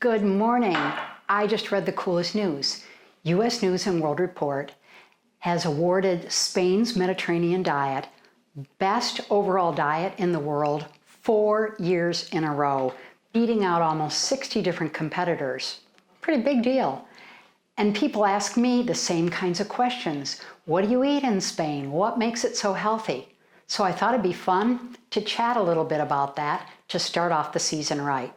Good morning. I just read the coolest news. U.S. News and World Report has awarded Spain's Mediterranean diet best overall diet in the world 4 years in a row, beating out almost 60 different competitors. Pretty big deal. And people ask me the same kinds of questions. What do you eat in Spain? What makes it so healthy? So I thought it'd be fun to chat a little bit about that to start off the season right.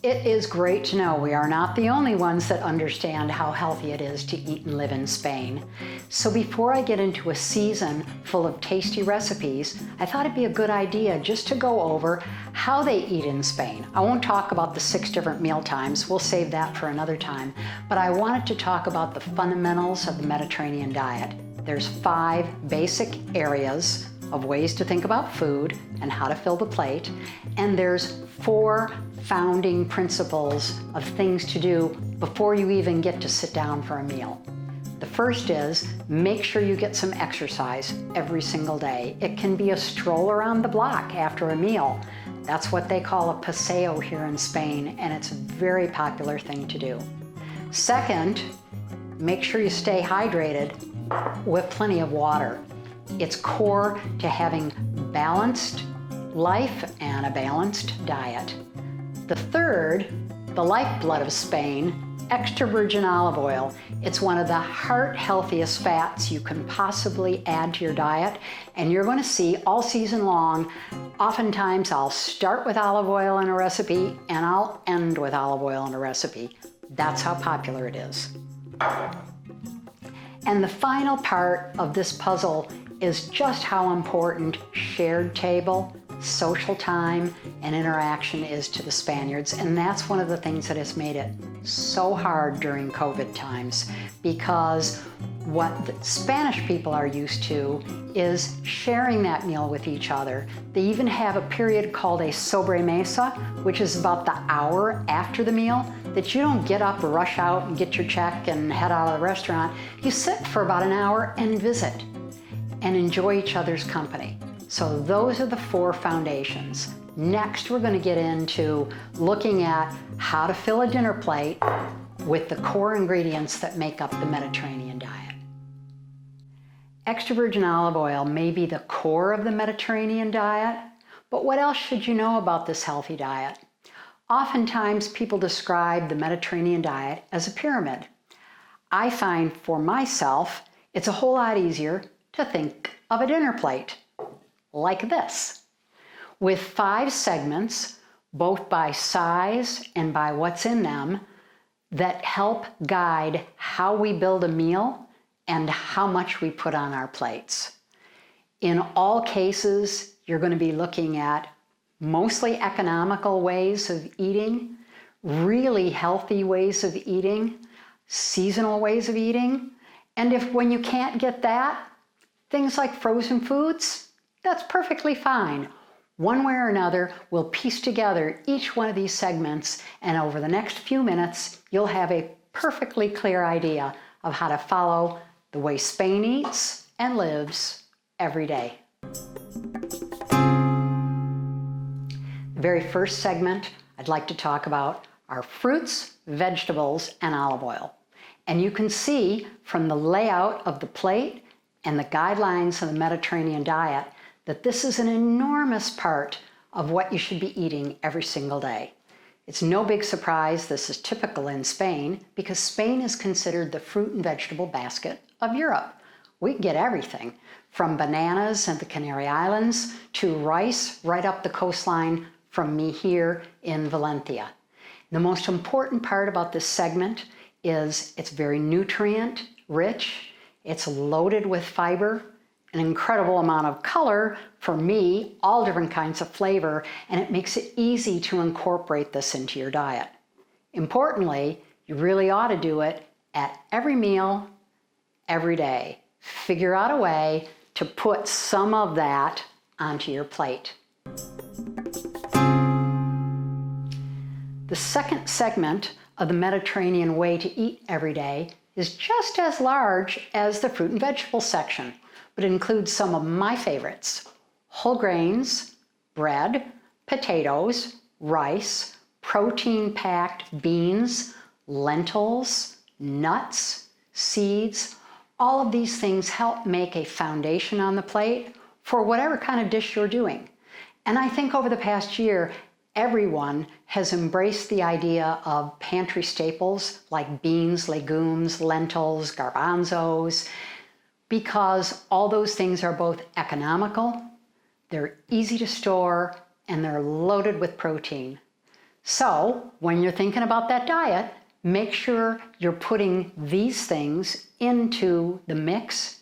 It is great to know we are not the only ones that understand how healthy it is to eat and live in Spain. So before I get into a season full of tasty recipes, I thought it'd be a good idea just to go over how they eat in Spain. I won't talk about the 6 different meal times, we'll save that for another time, but I wanted to talk about the fundamentals of the Mediterranean diet. There's 5 basic areas of ways to think about food and how to fill the plate, and there's 4 founding principles of things to do before you even get to sit down for a meal. The first is make sure you get some exercise every single day. It can be a stroll around the block after a meal. That's what they call a paseo here in Spain, and it's a very popular thing to do. Second, make sure you stay hydrated with plenty of water. It's core to having balanced life and a balanced diet. The third, the lifeblood of Spain, extra virgin olive oil. It's one of the heart healthiest fats you can possibly add to your diet, and you're going to see all season long, oftentimes I'll start with olive oil in a recipe and I'll end with olive oil in a recipe. That's how popular it is. And the final part of this puzzle is just how important shared table, social time, and interaction is to the Spaniards. And that's one of the things that has made it so hard during COVID times, because what the Spanish people are used to is sharing that meal with each other. They even have a period called a sobremesa, which is about the hour after the meal, that you don't get up, rush out and get your check and head out of the restaurant. You sit for about an hour and visit and enjoy each other's company. So those are the 4 foundations. Next, we're going to get into looking at how to fill a dinner plate with the core ingredients that make up the Mediterranean diet. Extra virgin olive oil may be the core of the Mediterranean diet, but what else should you know about this healthy diet? Oftentimes, people describe the Mediterranean diet as a pyramid. I find for myself, it's a whole lot easier to think of a dinner plate like this, with 5 segments, both by size and by what's in them, that help guide how we build a meal and how much we put on our plates. In all cases, you're going to be looking at mostly economical ways of eating, really healthy ways of eating, seasonal ways of eating, and when you can't get that, things like frozen foods, that's perfectly fine. One way or another, we'll piece together each one of these segments, and over the next few minutes, you'll have a perfectly clear idea of how to follow the way Spain eats and lives every day. The very first segment I'd like to talk about are fruits, vegetables, and olive oil. And you can see from the layout of the plate and the guidelines of the Mediterranean diet that this is an enormous part of what you should be eating every single day. It's no big surprise this is typical in Spain, because Spain is considered the fruit and vegetable basket of Europe. We get everything from bananas and the Canary Islands to rice right up the coastline from me here in Valencia. The most important part about this segment is it's very nutrient rich, it's loaded with fiber, an incredible amount of color for me, all different kinds of flavor, and it makes it easy to incorporate this into your diet. Importantly, you really ought to do it at every meal, every day. Figure out a way to put some of that onto your plate. The second segment of the Mediterranean way to eat every day is just as large as the fruit and vegetable section, but it includes some of my favorites: whole grains, bread, potatoes, rice, protein-packed beans, lentils, nuts, seeds. All of these things help make a foundation on the plate for whatever kind of dish you're doing. And I think over the past year, everyone has embraced the idea of pantry staples like beans, legumes, lentils, garbanzos, because all those things are both economical, they're easy to store, and they're loaded with protein. So when you're thinking about that diet, make sure you're putting these things into the mix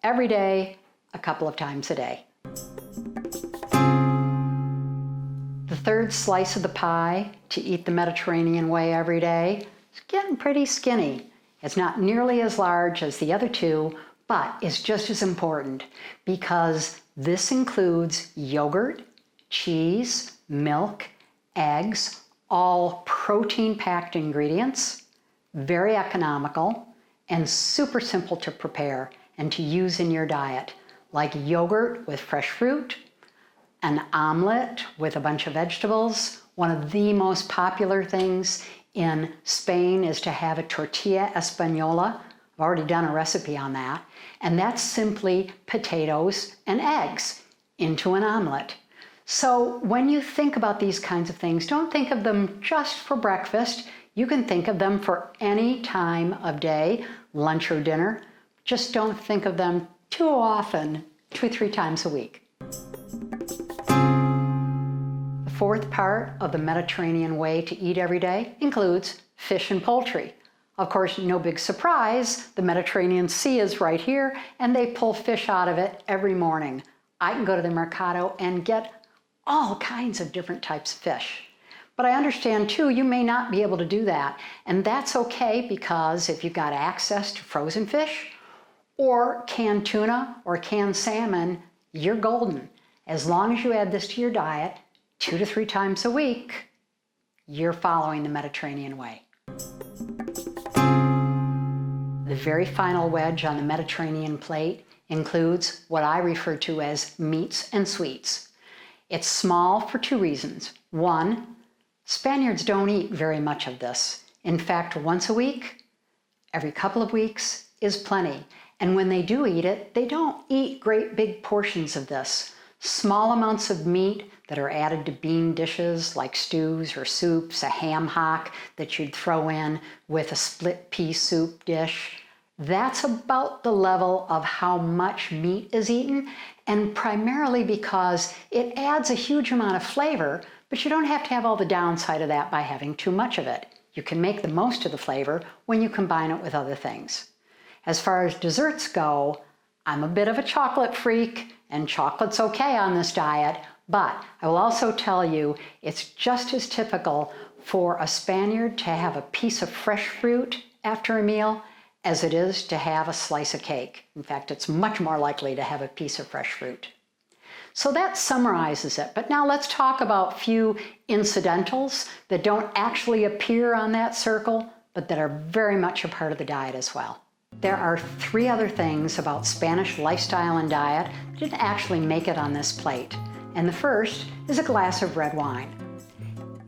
every day, a couple of times a day. The third slice of the pie to eat the Mediterranean way every day is getting pretty skinny. It's not nearly as large as the other two, but it's just as important because this includes yogurt, cheese, milk, eggs, all protein-packed ingredients, very economical, and super simple to prepare and to use in your diet, like yogurt with fresh fruit, an omelet with a bunch of vegetables. One of the most popular things in Spain is to have a tortilla española. I've already done a recipe on that. And that's simply potatoes and eggs into an omelet. So when you think about these kinds of things, don't think of them just for breakfast. You can think of them for any time of day, lunch or dinner. Just don't think of them too often, 2 or 3 times a week. The fourth part of the Mediterranean way to eat every day includes fish and poultry. Of course, no big surprise, the Mediterranean Sea is right here and they pull fish out of it every morning. I can go to the mercado and get all kinds of different types of fish. But I understand too, you may not be able to do that. And that's okay because if you've got access to frozen fish or canned tuna or canned salmon, you're golden. As long as you add this to your diet 2 to 3 times a week, you're following the Mediterranean way. The very final wedge on the Mediterranean plate includes what I refer to as meats and sweets. It's small for 2 reasons. 1, Spaniards don't eat very much of this. In fact, once a week, every couple of weeks is plenty. And when they do eat it, they don't eat great big portions of this. Small amounts of meat that are added to bean dishes like stews or soups, a ham hock that you'd throw in with a split pea soup dish. That's about the level of how much meat is eaten, and primarily because it adds a huge amount of flavor, but you don't have to have all the downside of that by having too much of it. You can make the most of the flavor when you combine it with other things. As far as desserts go, I'm a bit of a chocolate freak, and chocolate's okay on this diet, but I will also tell you it's just as typical for a Spaniard to have a piece of fresh fruit after a meal as it is to have a slice of cake. In fact, it's much more likely to have a piece of fresh fruit. So that summarizes it. But now let's talk about a few incidentals that don't actually appear on that circle, but that are very much a part of the diet as well. There are 3 other things about Spanish lifestyle and diet that didn't actually make it on this plate. And the first is a glass of red wine.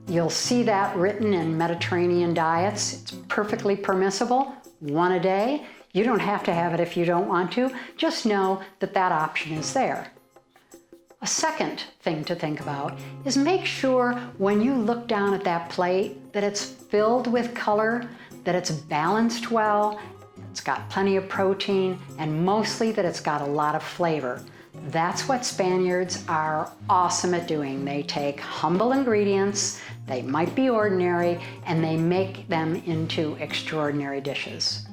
You'll see that written in Mediterranean diets. It's perfectly permissible, 1 a day. You don't have to have it if you don't want to. Just know that that option is there. A second thing to think about is make sure when you look down at that plate that it's filled with color, that it's balanced well, it's got plenty of protein, and mostly that it's got a lot of flavor. That's what Spaniards are awesome at doing. They take humble ingredients, they might be ordinary, and they make them into extraordinary dishes.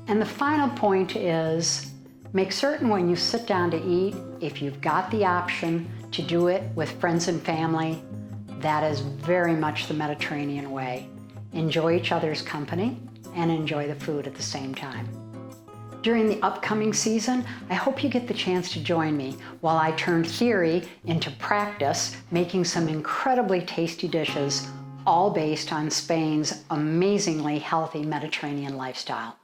And the final point is, make certain when you sit down to eat, if you've got the option to do it with friends and family, that is very much the Mediterranean way. Enjoy each other's company and enjoy the food at the same time. During the upcoming season, I hope you get the chance to join me while I turn theory into practice, making some incredibly tasty dishes, all based on Spain's amazingly healthy Mediterranean lifestyle.